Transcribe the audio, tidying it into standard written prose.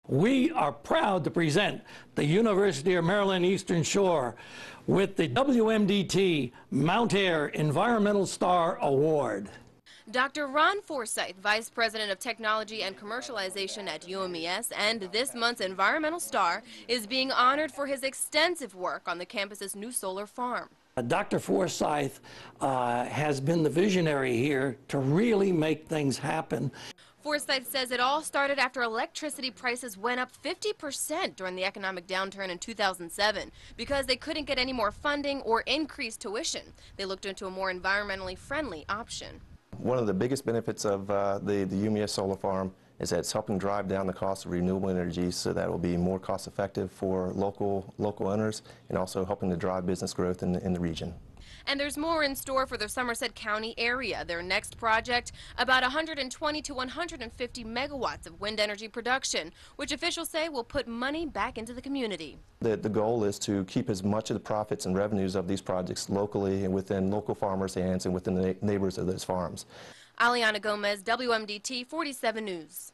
We are proud to present the University of Maryland Eastern Shore with the WMDT Mount Air Environmental Star Award. Dr. Ron Forsyth, Vice President of Technology and Commercialization at UMES, and this month's Environmental Star is being honored for his extensive work on the campus's new solar farm. Dr. Forsyth has been the visionary here to really make things happen. Forsyth says it all started after electricity prices went up 50% during the economic downturn in 2007 because they couldn't get any more funding or increase tuition. They looked into a more environmentally friendly option. One of the biggest benefits of the UMES solar farm is that it's helping drive down the cost of renewable energy so that it will be more cost effective for local owners and also helping to drive business growth in the region. And there's more in store for the Somerset County area. Their next project, about 120 to 150 megawatts of wind energy production, which officials say will put money back into the community. The goal is to keep as much of the profits and revenues of these projects locally and within local farmers' hands and within the neighbors of those farms. Aliana Gomez, WMDT 47 News.